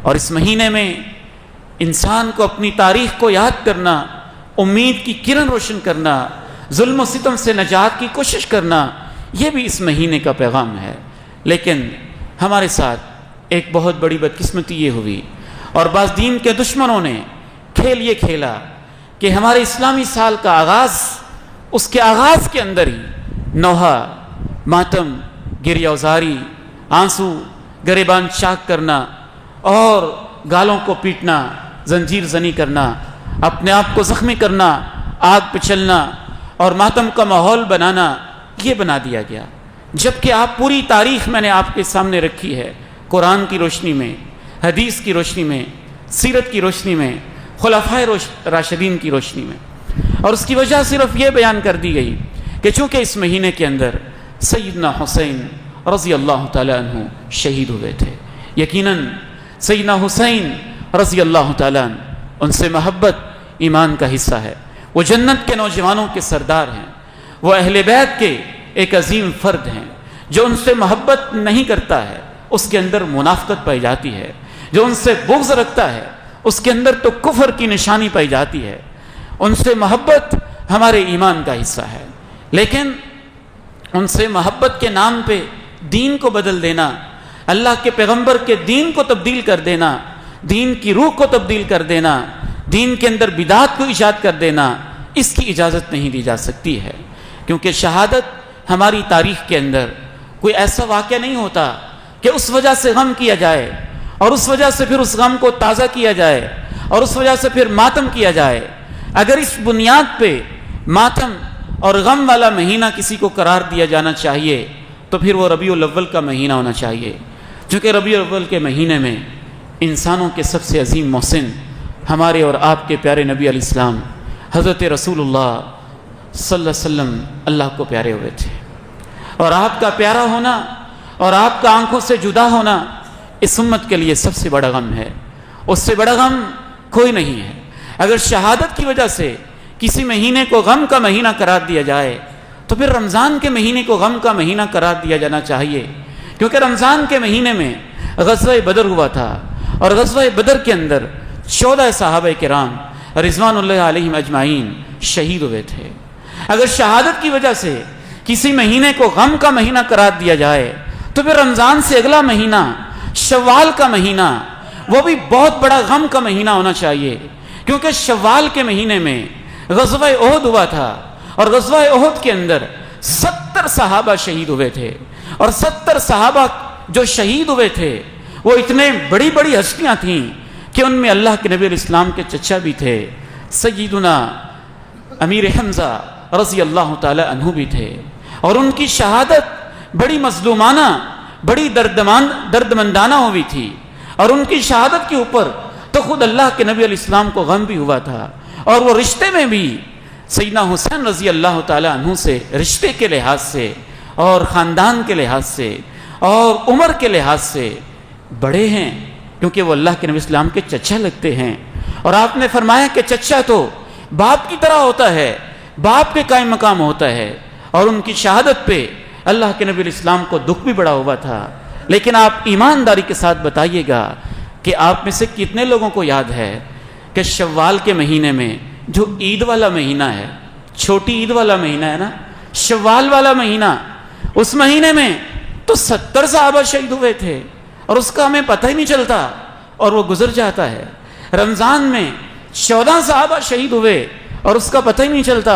اور اس مہینے میں انسان کو اپنی تاریخ کو یاد کرنا، امید کی کرن روشن کرنا، ظلم و ستم سے نجات کی کوشش کرنا، یہ بھی اس مہینے کا پیغام ہے۔ لیکن ہمارے ساتھ ایک بہت بڑی بدقسمتی یہ ہوئی، اور بعض دین کے دشمنوں نے کھیل یہ کھیلا کہ ہمارے اسلامی سال کا آغاز، اس کے آغاز کے اندر ہی نوحہ، ماتم، گریہ وزاری، آنسو گریبان چاک کرنا اور گالوں کو پیٹنا، زنجیر زنی کرنا، اپنے آپ کو زخمی کرنا، آگ پہ چلنا اور ماتم کا ماحول بنانا، یہ بنا دیا گیا۔ جبکہ آپ پوری تاریخ میں نے آپ کے سامنے رکھی ہے، قرآن کی روشنی میں، حدیث کی روشنی میں، سیرت کی روشنی میں، خلفائے راشدین کی روشنی میں، اور اس کی وجہ صرف یہ بیان کر دی گئی کہ چونکہ اس مہینے کے اندر سیدنا حسین رضی اللہ تعالیٰ عنہ شہید ہوئے تھے۔ یقیناً سیدنا حسین رضی اللہ تعالیٰ عنہ، ان سے محبت ایمان کا حصہ ہے۔ وہ جنت کے نوجوانوں کے سردار ہیں، وہ اہل بیت کے ایک عظیم فرد ہیں۔ جو ان سے محبت نہیں کرتا ہے اس کے اندر منافقت پائی جاتی ہے، جو ان سے بغض رکھتا ہے اس کے اندر تو کفر کی نشانی پائی جاتی ہے۔ ان سے محبت ہمارے ایمان کا حصہ ہے، لیکن ان سے محبت کے نام پہ دین کو بدل دینا، اللہ کے پیغمبر کے دین کو تبدیل کر دینا، دین کی روح کو تبدیل کر دینا، دین کے اندر بدعات کو ایجاد کر دینا، اس کی اجازت نہیں دی جا سکتی ہے۔ کیونکہ شہادت ہماری تاریخ کے اندر کوئی ایسا واقعہ نہیں ہوتا کہ اس وجہ سے غم کیا جائے اور اس وجہ سے پھر اس غم کو تازہ کیا جائے اور اس وجہ سے پھر ماتم کیا جائے۔ اگر اس بنیاد پہ ماتم اور غم والا مہینہ کسی کو قرار دیا جانا چاہیے تو پھر وہ ربیع الاول کا مہینہ ہونا چاہیے، چونکہ ربیع الاول کے مہینے میں انسانوں کے سب سے عظیم محسن ہمارے اور آپ کے پیارے نبی علیہ السلام حضرت رسول اللہ صلی اللہ علیہ وسلم اللہ کو پیارے ہوئے تھے، اور آپ کا پیارا ہونا اور آپ کا آنکھوں سے جدا ہونا اس امت کے لیے سب سے بڑا غم ہے۔ اس سے بڑا غم کوئی نہیں ہے۔ اگر شہادت کی وجہ سے کسی مہینے کو غم کا مہینہ قرار دیا جائے تو پھر رمضان کے مہینے کو غم کا مہینہ قرار دیا جانا چاہیے، کیونکہ رمضان کے مہینے میں غزوہ بدر ہوا تھا، اور غزوہ بدر کے اندر 14 صحابہ کرام رضوان اللہ علیہم اجمعین شہید ہوئے تھے۔ اگر شہادت کی وجہ سے کسی مہینے کو غم کا مہینہ قرار دیا جائے تو پھر رمضان سے اگلا مہینہ شوال کا مہینہ، وہ بھی بہت بڑا غم کا مہینہ ہونا چاہیے، کیونکہ شوال کے مہینے میں غزوہ احد ہوا تھا، اور غزوہ احد کے اندر 70 صحابہ شہید ہوئے تھے، اور 70 صحابہ جو شہید ہوئے تھے وہ اتنے بڑی بڑی ہستیاں تھیں کہ ان میں اللہ کے نبی علیہ السلام کے چچا بھی تھے، سیدنا امیر حمزہ رضی اللہ تعالی عنہ بھی تھے، اور ان کی شہادت بڑی مظلومانہ، بڑی دردمندانہ ہوئی تھی، اور ان کی شہادت کے اوپر تو خود اللہ کے نبی علیہ السلام کو غم بھی ہوا تھا، اور وہ رشتے میں بھی سیدنا حسین رضی اللہ تعالی عنہ سے رشتے کے لحاظ سے اور خاندان کے لحاظ سے اور عمر کے لحاظ سے بڑے ہیں، کیونکہ وہ اللہ کے نبی اسلام کے چچا لگتے ہیں۔ اور آپ نے فرمایا کہ چچا تو باپ کی طرح ہوتا ہے، باپ کے قائم مقام ہوتا ہے، اور ان کی شہادت پہ اللہ کے نبی علیہ السلام کو دکھ بھی بڑا ہوا تھا۔ لیکن آپ ایمانداری کے ساتھ بتائیے گا کہ آپ میں سے کتنے لوگوں کو یاد ہے کہ شوال کے مہینے میں جو عید والا مہینہ ہے، چھوٹی عید والا مہینہ ہے نا، شوال والا مہینہ، اس مہینے میں تو 70 صحابہ شہید ہوئے تھے، اور اس کا ہمیں پتہ ہی نہیں چلتا اور وہ گزر جاتا ہے۔ رمضان میں 14 صحابہ شہید ہوئے اور اس کا پتہ ہی نہیں چلتا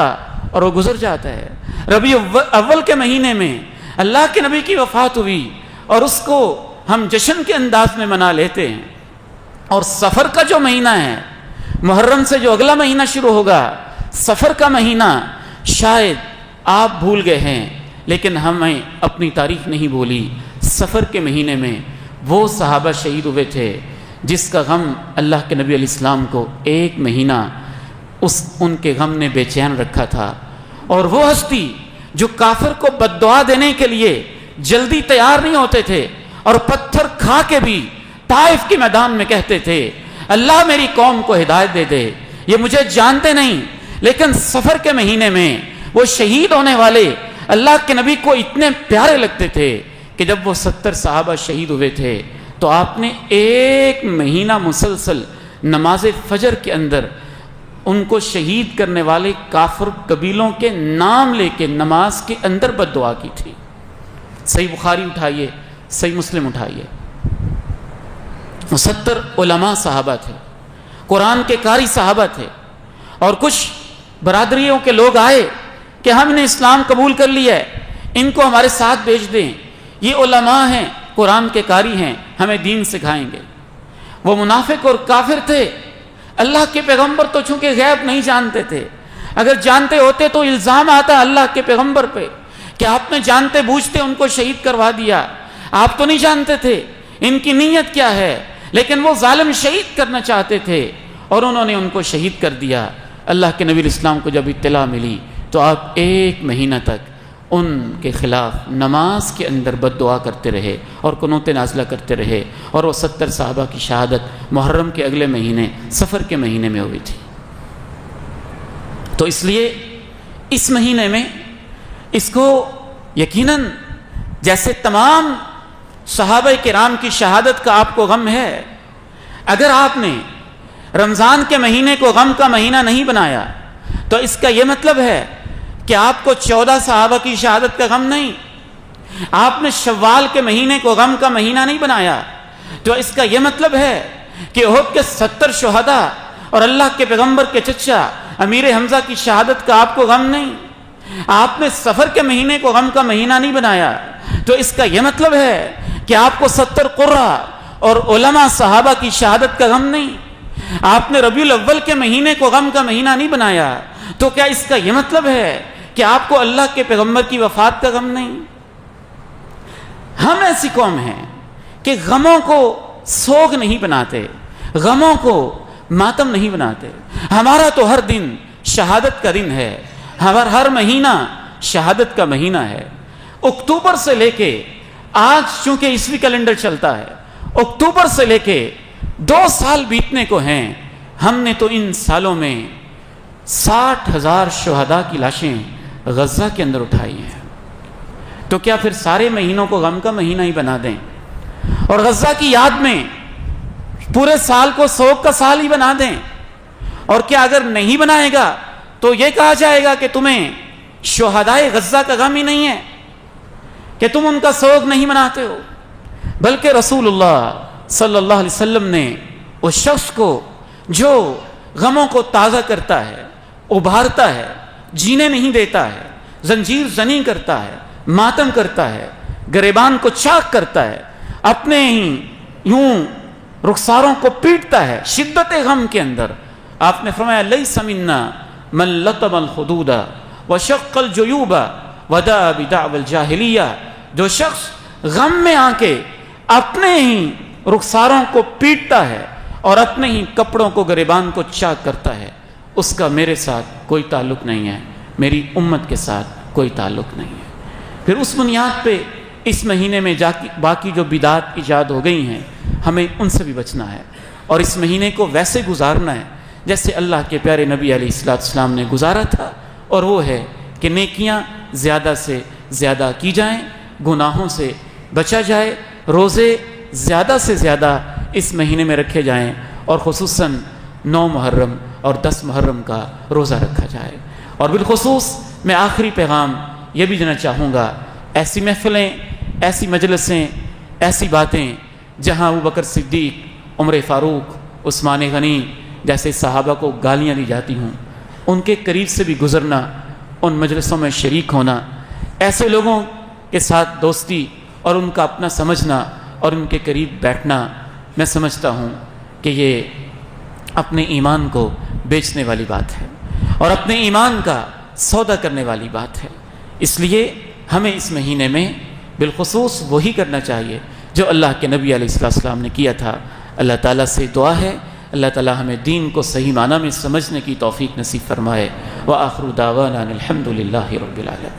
اور وہ گزر جاتا ہے۔ ربیع اول کے مہینے میں اللہ کے نبی کی وفات ہوئی اور اس کو ہم جشن کے انداز میں منا لیتے ہیں، اور سفر کا جو مہینہ ہے، محرم سے جو اگلا مہینہ شروع ہوگا، سفر کا مہینہ، شاید آپ بھول گئے ہیں لیکن ہمیں اپنی تاریخ نہیں بھولی۔ سفر کے مہینے میں وہ صحابہ شہید ہوئے تھے جس کا غم اللہ کے نبی علیہ السلام کو ایک مہینہ ان کے غم نے بے چین رکھا تھا، اور وہ ہستی جو کافر کو بد دعا دینے کے لیے جلدی تیار نہیں ہوتے تھے اور پتھر کھا کے بھی طائف کے میدان میں کہتے تھے اللہ میری قوم کو ہدایت دے دے، یہ مجھے جانتے نہیں، لیکن سفر کے مہینے میں وہ شہید ہونے والے اللہ کے نبی کو اتنے پیارے لگتے تھے کہ جب وہ 70 صحابہ شہید ہوئے تھے تو آپ نے 1 مہینہ مسلسل نماز فجر کے اندر ان کو شہید کرنے والے کافر قبیلوں کے نام لے کے نماز کے اندر بد دعا کی تھی۔ صحیح بخاری اٹھائیے، صحیح مسلم اٹھائیے۔ 70 علماء صحابہ تھے، قرآن کے قاری صحابہ تھے، اور کچھ برادریوں کے لوگ آئے کہ ہم نے اسلام قبول کر لیا ہے، ان کو ہمارے ساتھ بھیج دیں، یہ علماء ہیں، قرآن کے قاری ہیں، ہمیں دین سکھائیں گے۔ وہ منافق اور کافر تھے۔ اللہ کے پیغمبر تو چونکہ غیب نہیں جانتے تھے، اگر جانتے ہوتے تو الزام آتا اللہ کے پیغمبر پہ کہ آپ نے جانتے بوجھتے ان کو شہید کروا دیا۔ آپ تو نہیں جانتے تھے ان کی نیت کیا ہے، لیکن وہ ظالم شہید کرنا چاہتے تھے اور انہوں نے ان کو شہید کر دیا۔ اللہ کے نبی اسلام کو جب اطلاع ملی تو آپ 1 مہینہ تک ان کے خلاف نماز کے اندر بد دعا کرتے رہے اور قنوت نازلہ کرتے رہے، اور وہ 70 صحابہ کی شہادت محرم کے اگلے مہینے صفر کے مہینے میں ہوئی تھی۔ تو اس لیے اس مہینے میں اس کو یقیناً جیسے تمام صحابہ کرام کی شہادت کا آپ کو غم ہے، اگر آپ نے رمضان کے مہینے کو غم کا مہینہ نہیں بنایا تو اس کا یہ مطلب ہے کہ آپ کو 14 صحابہ کی شہادت کا غم نہیں، آپ نے شوال کے مہینے کو غم کا مہینہ نہیں بنایا تو اس کا یہ مطلب ہے کہ احد کے 70 شہداء اور اللہ کے پیغمبر کے چچا امیر حمزہ کی شہادت کا آپ کو غم نہیں، آپ نے سفر کے مہینے کو غم کا مہینہ نہیں بنایا تو اس کا یہ مطلب ہے کہ آپ کو 70 قرہ اور علماء صحابہ کی شہادت کا غم نہیں، آپ نے ربیع الاول کے مہینے کو غم کا مہینہ نہیں بنایا تو کیا اس کا یہ مطلب ہے کہ آپ کو اللہ کے پیغمبر کی وفات کا غم نہیں؟ ہم ایسی قوم ہیں کہ غموں کو سوگ نہیں بناتے، غموں کو ماتم نہیں بناتے۔ ہمارا تو ہر دن شہادت کا دن ہے، ہر مہینہ شہادت کا مہینہ ہے۔ اکتوبر سے لے کے آج چونکہ عیسوی کیلنڈر چلتا ہے، اکتوبر سے لے کے 2 سال بیتنے کو ہیں، ہم نے تو ان سالوں میں 60,000 شہداء کی لاشیں غزہ کے اندر اٹھائی ہیں، تو کیا پھر سارے مہینوں کو غم کا مہینہ ہی بنا دیں اور غزہ کی یاد میں پورے سال کو سوگ کا سال ہی بنا دیں؟ اور کیا اگر نہیں بنائے گا تو یہ کہا جائے گا کہ تمہیں شہدائے غزہ کا غم ہی نہیں ہے، کہ تم ان کا سوگ نہیں مناتے ہو؟ بلکہ رسول اللہ صلی اللہ علیہ وسلم نے اس شخص کو جو غموں کو تازہ کرتا ہے، ابھارتا ہے، جینے نہیں دیتا ہے، زنجیر زنی کرتا ہے، ماتم کرتا ہے، گریبان کو چاک کرتا ہے، اپنے ہی یوں رخساروں کو پیٹتا ہے شدت غم کے اندر، آپ نے فرمایا لیس منا من لطم الخدود وشق الجیوب ودعا بدعوى الجاہلیہ، جو شخص غم میں آ کے اپنے ہی رخساروں کو پیٹتا ہے اور اپنے ہی کپڑوں کو گریبان کو چاک کرتا ہے، اس کا میرے ساتھ کوئی تعلق نہیں ہے، میری امت کے ساتھ کوئی تعلق نہیں ہے۔ پھر اس بنیاد پہ اس مہینے میں باقی جو بدعات ایجاد ہو گئی ہیں ہمیں ان سے بھی بچنا ہے، اور اس مہینے کو ویسے گزارنا ہے جیسے اللہ کے پیارے نبی علیہ السلام نے گزارا تھا، اور وہ ہے کہ نیکیاں زیادہ سے زیادہ کی جائیں، گناہوں سے بچا جائے، روزے زیادہ سے زیادہ اس مہینے میں رکھے جائیں، اور خصوصاً 9 محرم اور 10 محرم کا روزہ رکھا جائے۔ اور بالخصوص میں آخری پیغام یہ بھی دینا چاہوں گا، ایسی محفلیں، ایسی مجلسیں، ایسی باتیں جہاں ابوبکر صدیق، عمر فاروق، عثمان غنی جیسے صحابہ کو گالیاں دی جاتی ہوں، ان کے قریب سے بھی گزرنا، ان مجلسوں میں شریک ہونا، ایسے لوگوں کے ساتھ دوستی اور ان کا اپنا سمجھنا اور ان کے قریب بیٹھنا، میں سمجھتا ہوں کہ یہ اپنے ایمان کو بیچنے والی بات ہے اور اپنے ایمان کا سودا کرنے والی بات ہے۔ اس لیے ہمیں اس مہینے میں بالخصوص وہی کرنا چاہیے جو اللہ کے نبی علیہ السلام نے کیا تھا۔ اللہ تعالیٰ سے دعا ہے اللہ تعالیٰ ہمیں دین کو صحیح معنی میں سمجھنے کی توفیق نصیب فرمائے۔ وآخر دعوانا الحمد للہ رب العالمین۔